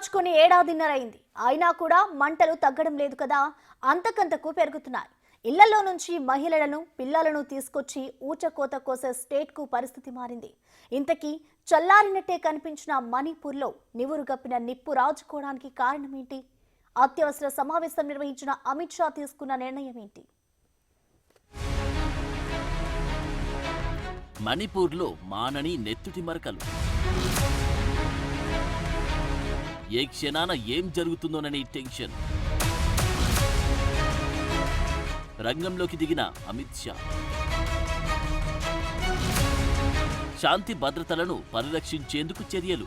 మార్చుకుని ఏడాదిన్నరైంది. అయినా కూడా మంటలు తగ్గడం లేదు కదా, అంతకంతకు పెరుగుతున్నాయి. ఇళ్లలో నుంచి మహిళలను పిల్లలను తీసుకొచ్చి ఊచకోత కోసే స్టేట్కు పరిస్థితి మారింది. ఇంతకీ చల్లారినట్టే కనిపించిన మణిపూర్లో నివురుగప్పిన నిప్పు రాజుకోవడానికి కారణమేంటి? అత్యవసర సమావేశం నిర్వహించిన అమిత్ షా తీసుకున్న నిర్ణయం ఏంటి? మణిపూర్లో మానని నెత్తుటి మరకలు. ఏ క్షణాన ఏం జరుగుతుందోనని టెన్షన్. రంగంలోకి దిగిన అమిత్ షా. శాంతి భద్రతలను పరిరక్షించేందుకు చర్యలు.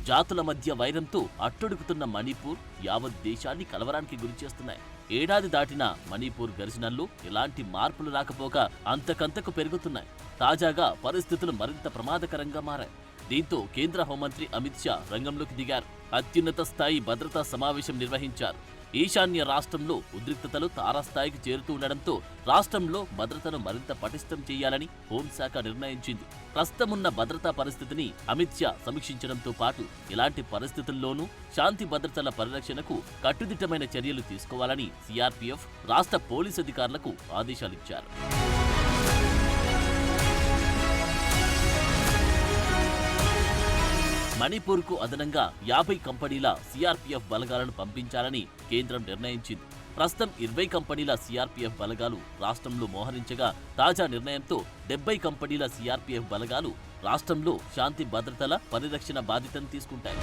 జాతుల మధ్య వైరంతో అట్టడుగుతున్న మణిపూర్ యావత్ దేశాన్ని కలవరానికి గురిచేస్తున్నాయి. ఏడాది దాటిన మణిపూర్ ఘర్షణల్లో ఎలాంటి మార్పులు రాకపోక అంతకంతకు పెరుగుతున్నాయి. తాజాగా పరిస్థితులు మరింత ప్రమాదకరంగా మారాయి. దీంతో కేంద్ర హోంమంత్రి అమిత్ షా రంగంలోకి దిగారు. అత్యున్నత స్థాయి భద్రతా సమావేశం నిర్వహించారు. ఈశాన్య రాష్ట్రంలో ఉద్రిక్తతలు తారాస్థాయికి చేరుతూ ఉండడంతో రాష్ట్రంలో భద్రతను మరింత పటిష్టం చేయాలని హోంశాఖ నిర్ణయించింది. ప్రస్తుతమున్న భద్రతా పరిస్థితిని అమిత్ షా సమీక్షించడంతో పాటు ఇలాంటి పరిస్థితుల్లోనూ శాంతి భద్రతల పరిరక్షణకు కట్టుదిట్టమైన చర్యలు తీసుకోవాలని సిఆర్పీఎఫ్ రాష్ట్ర పోలీసు అధికారులకు ఆదేశాలిచ్చారు. మణిపూర్కు అదనంగా 50 కంపెనీల సిఆర్పీఎఫ్ బలగాలను పంపించాలని కేంద్రం నిర్ణయించింది. ప్రస్తుతం 20 కంపెనీల సిఆర్పీఎఫ్ బలగాలు రాష్ట్రంలో మోహరించగా తాజా నిర్ణయంతో 70 కంపెనీల సిఆర్పీఎఫ్ బలగాలు రాష్ట్రంలో శాంతి భద్రతల పరిరక్షణ బాధ్యతను తీసుకుంటాయి.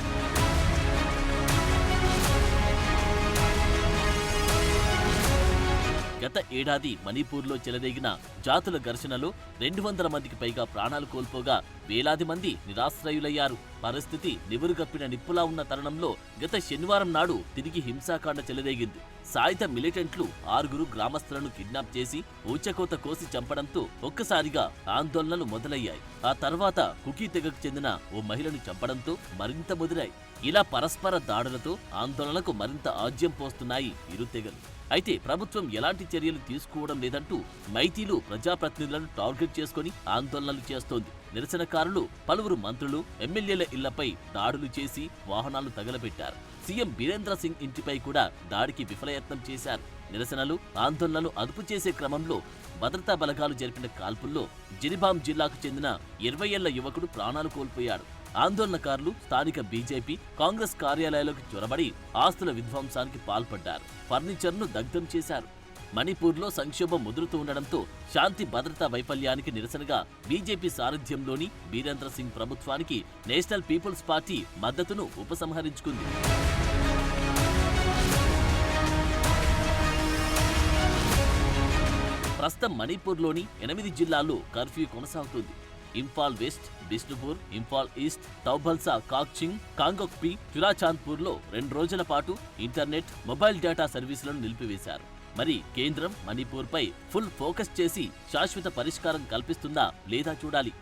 గత ఏడాది మణిపూర్లో చెలరేగిన జాతుల ఘర్షణలో 200 మందికి పైగా ప్రాణాలు కోల్పోగా వేలాది మంది నిరాశ్రయులయ్యారు. పరిస్థితి నివురుగప్పిన నిప్పులా ఉన్న తరుణంలో గత శనివారం నాడు తిరిగి హింసాకాండ చెలరేగింది. సాయుధ మిలిటెంట్లు 6 గ్రామస్తులను కిడ్నాప్ చేసి ఊచకోత కోసి చంపడంతో ఒక్కసారిగా ఆందోళనలు మొదలయ్యాయి. ఆ తర్వాత కుకీ తెగకు చెందిన ఓ మహిళను చంపడంతో మరింత ముదిరాయి. ఇలా పరస్పర దాడులతో ఆందోళనకు మరింత ఆజ్యం పోస్తున్నాయి ఇరు తెగలు. అయితే ప్రభుత్వం ఎలాంటి చర్యలు తీసుకోవడం లేదంటూ మైతీలు ప్రజాప్రతినిధులను టార్గెట్ చేసుకుని ఆందోళనలు చేస్తోంది. నిరసనకారులు పలువురు మంత్రులు, ఎమ్మెల్యేల ఇళ్లపై దాడులు చేసి వాహనాలు తగలబెట్టారు. సీఎం బీరేంద్ర సింగ్ ఇంటిపై కూడా దాడికి విఫలయత్నం చేశారు. నిరసనలు, ఆందోళనలు అదుపు చేసే క్రమంలో భద్రతా బలగాలు జరిపిన కాల్పుల్లో జిరిబాం జిల్లాకు చెందిన 20 ఏళ్ల యువకుడు ప్రాణాలు కోల్పోయాడు. ఆందోళనకారులు స్థానిక బీజేపీ, కాంగ్రెస్ కార్యాలయాలకు చొరబడి ఆస్తుల విధ్వంసానికి పాల్పడ్డారు. ఫర్నిచర్ను దగ్ధం చేశారు. మణిపూర్లో సంక్షోభం ముదురుతూ ఉండడంతో శాంతి భద్రతా వైఫల్యానికి నిరసనగా బీజేపీ సారథ్యంలోని బీరేంద్ర సింగ్ ప్రభుత్వానికి నేషనల్ పీపుల్స్ పార్టీ మద్దతును ఉపసంహరించుకుంది. ప్రస్తుతం మణిపూర్లోని 8 జిల్లాల్లో కర్ఫ్యూ కొనసాగుతుంది. ఇంఫాల్ వెస్ట్, బిష్ణుపూర్, ఇంఫాల్ ఈస్ట్, తౌబల్సా, కాక్చింగ్, కాంగోక్పి, చురాచాంద్పూర్లో 2 రోజుల పాటు ఇంటర్నెట్, మొబైల్ డేటా సర్వీసులను నిలిపివేశారు. మరి కేంద్రం మణిపూర్పై ఫుల్ ఫోకస్ చేసి శాశ్వత పరిష్కారం కల్పిస్తుందా లేదా చూడాలి.